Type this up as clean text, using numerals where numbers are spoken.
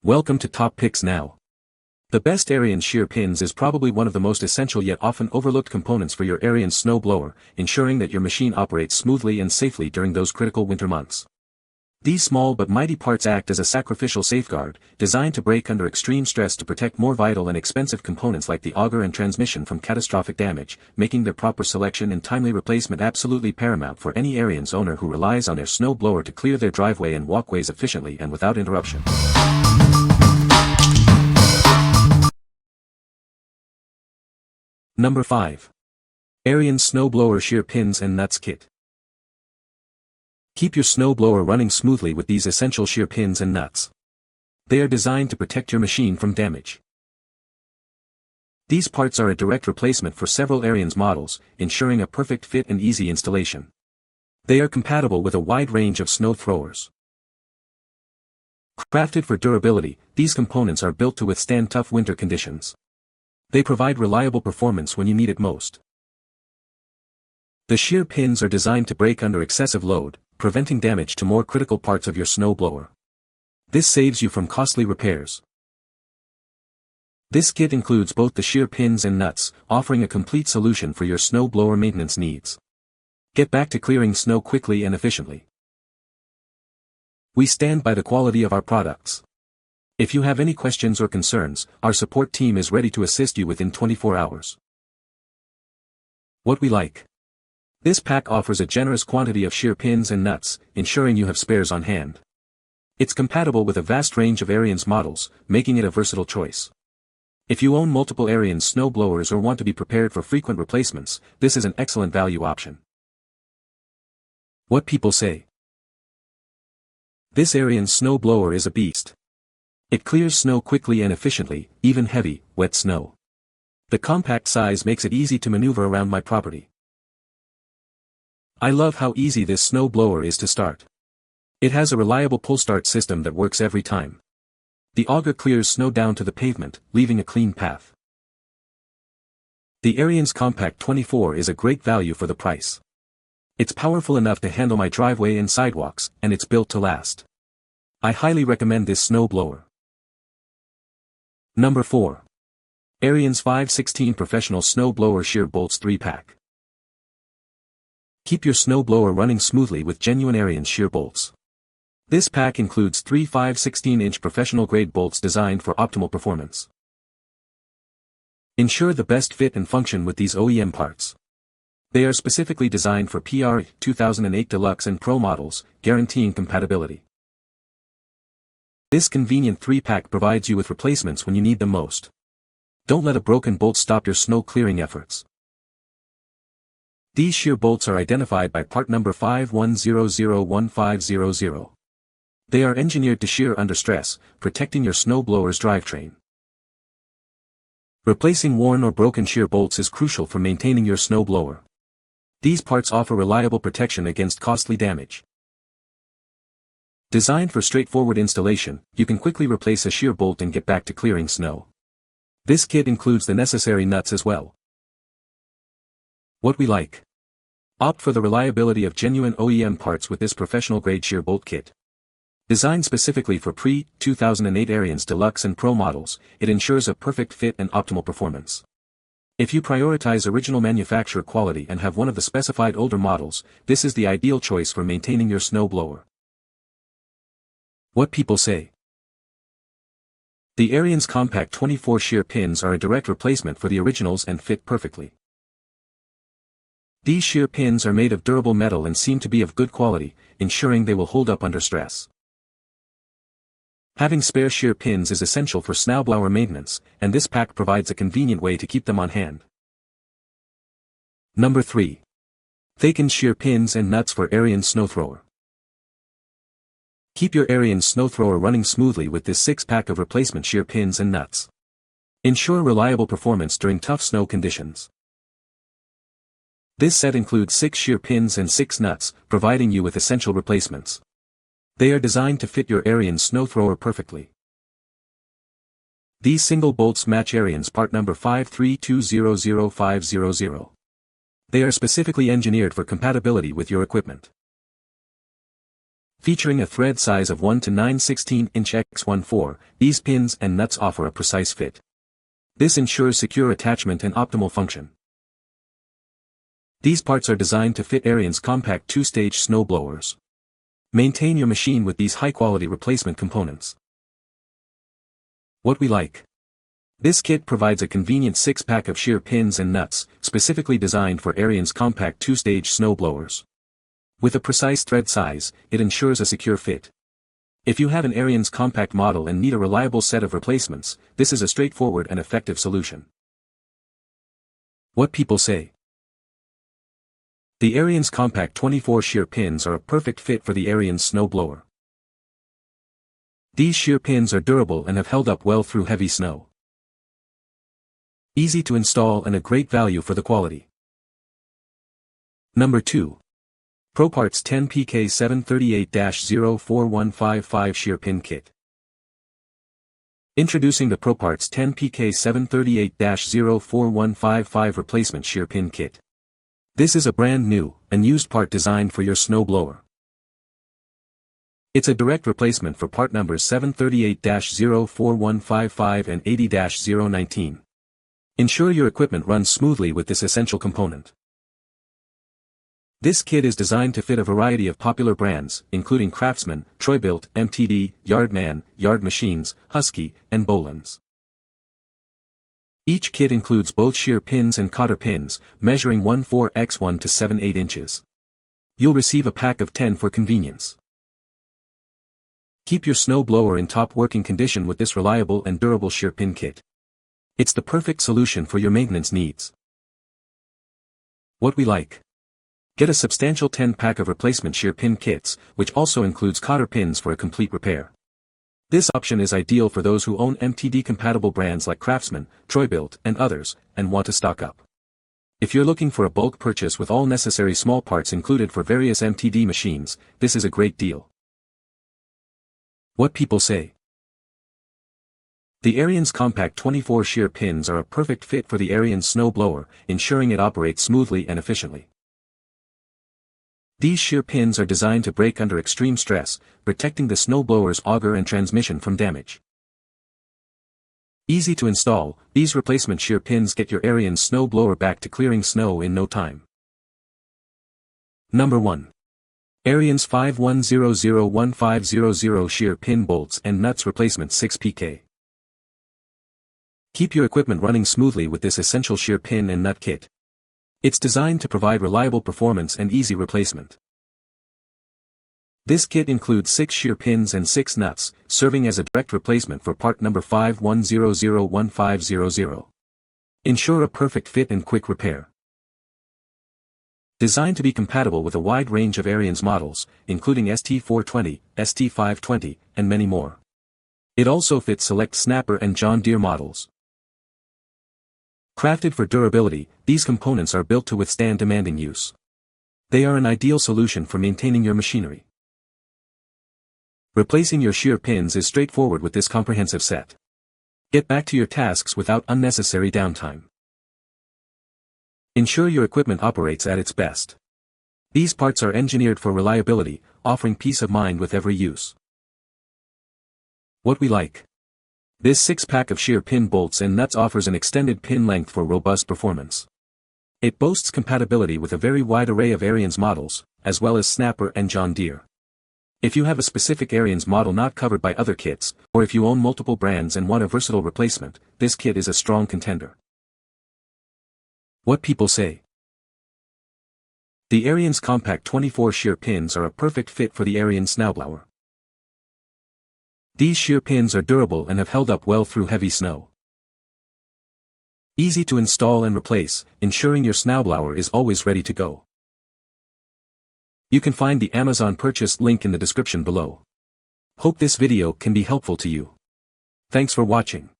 Welcome to Top Picks Now. The best Ariens shear pins is probably one of the most essential yet often overlooked components for your Ariens snow blower, ensuring that your machine operates smoothly and safely during those critical winter months. These small but mighty parts act as a sacrificial safeguard, designed to break under extreme stress to protect more vital and expensive components like the auger and transmission from catastrophic damage, making their proper selection and timely replacement absolutely paramount for any Ariens owner who relies on their snow blower to clear their driveway and walkways efficiently and without interruption. Number 5. Ariens Snowblower Shear Pins and Nuts Kit. Keep your snowblower running smoothly with these essential shear pins and nuts. They are designed to protect your machine from damage. These parts are a direct replacement for several Ariens models, ensuring a perfect fit and easy installation. They are compatible with a wide range of snow throwers. Crafted for durability, these components are built to withstand tough winter conditions. They provide reliable performance when you need it most. The shear pins are designed to break under excessive load, preventing damage to more critical parts of your snowblower. This saves you from costly repairs. This kit includes both the shear pins and nuts, offering a complete solution for your snowblower maintenance needs. Get back to clearing snow quickly and efficiently. We stand by the quality of our products. If you have any questions or concerns, our support team is ready to assist you within 24 hours. What we like. This pack offers a generous quantity of shear pins and nuts, ensuring you have spares on hand. It's compatible with a vast range of Ariens models, making it a versatile choice. If you own multiple Ariens snowblowers or want to be prepared for frequent replacements, this is an excellent value option. What people say. This Ariens snowblower is a beast. It clears snow quickly and efficiently, even heavy, wet snow. The compact size makes it easy to maneuver around my property. I love how easy this snow blower is to start. It has a reliable pull start system that works every time. The auger clears snow down to the pavement, leaving a clean path. The Ariens Compact 24 is a great value for the price. It's powerful enough to handle my driveway and sidewalks, and it's built to last. I highly recommend this snow blower. Number 4. Ariens 516 Professional Snow Blower Shear Bolts 3-Pack. Keep your snow blower running smoothly with genuine Ariens shear bolts. This pack includes 3 5/16-inch professional-grade bolts designed for optimal performance. Ensure the best fit and function with these OEM parts. They are specifically designed for PR 2008 Deluxe and Pro models, guaranteeing compatibility. This convenient 3-pack provides you with replacements when you need them most. Don't let a broken bolt stop your snow clearing efforts. These shear bolts are identified by part number 51001500. They are engineered to shear under stress, protecting your snowblower's drivetrain. Replacing worn or broken shear bolts is crucial for maintaining your snowblower. These parts offer reliable protection against costly damage. Designed for straightforward installation, you can quickly replace a shear bolt and get back to clearing snow. This kit includes the necessary nuts as well. What we like. Opt for the reliability of genuine OEM parts with this professional-grade shear bolt kit. Designed specifically for pre-2008 Ariens Deluxe and Pro models, it ensures a perfect fit and optimal performance. If you prioritize original manufacturer quality and have one of the specified older models, this is the ideal choice for maintaining your snowblower. What people say. The Ariens Compact 24 shear pins are a direct replacement for the originals and fit perfectly. These shear pins are made of durable metal and seem to be of good quality, ensuring they will hold up under stress. Having spare shear pins is essential for snowblower maintenance, and this pack provides a convenient way to keep them on hand. Number 3. Thaekuns shear pins and nuts for Ariens Snowthrower. Keep your Ariens Snowthrower running smoothly with this 6-pack of replacement shear pins and nuts. Ensure reliable performance during tough snow conditions. This set includes 6 shear pins and 6 nuts, providing you with essential replacements. They are designed to fit your Ariens Snowthrower perfectly. These single bolts match Ariens part number 532000500. They are specifically engineered for compatibility with your equipment. Featuring a thread size of 1 to 9/16" x 1/4, these pins and nuts offer a precise fit. This ensures secure attachment and optimal function. These parts are designed to fit Ariens compact 2-stage snow blowers. Maintain your machine with these high-quality replacement components. What we like. This kit provides a convenient 6-pack of shear pins and nuts, specifically designed for Ariens compact 2-stage snow blowers. With a precise thread size, it ensures a secure fit. If you have an Ariens compact model and need a reliable set of replacements, this is a straightforward and effective solution. What people say. The Ariens compact 24 shear pins are a perfect fit for the Ariens snow blower. These shear pins are durable and have held up well through heavy snow. Easy to install and a great value for the quality. Number 2. ProParts 10 PK 738-04155 Shear Pin Kit. Introducing the ProParts 10 PK 738-04155 Replacement Shear Pin Kit. This is a brand new, unused part designed for your snow blower. It's a direct replacement for part numbers 738-04155 and 80-019. Ensure your equipment runs smoothly with this essential component. This kit is designed to fit a variety of popular brands, including Craftsman, Troy-Bilt, MTD, Yardman, Yard Machines, Husky, and Boland's. Each kit includes both shear pins and cotter pins, measuring 1/4 x 1 to 7/8 inches. You'll receive a pack of 10 for convenience. Keep your snow blower in top working condition with this reliable and durable shear pin kit. It's the perfect solution for your maintenance needs. What we like. Get a substantial 10-pack of replacement shear pin kits, which also includes cotter pins for a complete repair. This option is ideal for those who own MTD-compatible brands like Craftsman, Troy-Bilt, and others, and want to stock up. If you're looking for a bulk purchase with all necessary small parts included for various MTD machines, this is a great deal. What people say. The Ariens Compact 24 shear pins are a perfect fit for the Ariens snow blower, ensuring it operates smoothly and efficiently. These shear pins are designed to break under extreme stress, protecting the snowblower's auger and transmission from damage. Easy to install, these replacement shear pins get your Ariens snow blower back to clearing snow in no time. Number 1. Ariens 51001500 Shear Pin Bolts and Nuts Replacement 6 PK. Keep your equipment running smoothly with this essential shear pin and nut kit. It's designed to provide reliable performance and easy replacement. This kit includes 6 shear pins and 6 nuts, serving as a direct replacement for part number 51001500. Ensure a perfect fit and quick repair. Designed to be compatible with a wide range of Ariens models, including ST420, ST520, and many more. It also fits select Snapper and John Deere models. Crafted for durability, these components are built to withstand demanding use. They are an ideal solution for maintaining your machinery. Replacing your shear pins is straightforward with this comprehensive set. Get back to your tasks without unnecessary downtime. Ensure your equipment operates at its best. These parts are engineered for reliability, offering peace of mind with every use. What we like. This 6-pack of shear pin bolts and nuts offers an extended pin length for robust performance. It boasts compatibility with a very wide array of Ariens models, as well as Snapper and John Deere. If you have a specific Ariens model not covered by other kits, or if you own multiple brands and want a versatile replacement, this kit is a strong contender. What people say. The Ariens Compact 24 shear pins are a perfect fit for the Ariens snowblower. These shear pins are durable and have held up well through heavy snow. Easy to install and replace, ensuring your snowblower is always ready to go. You can find the Amazon purchase link in the description below. Hope this video can be helpful to you. Thanks for watching.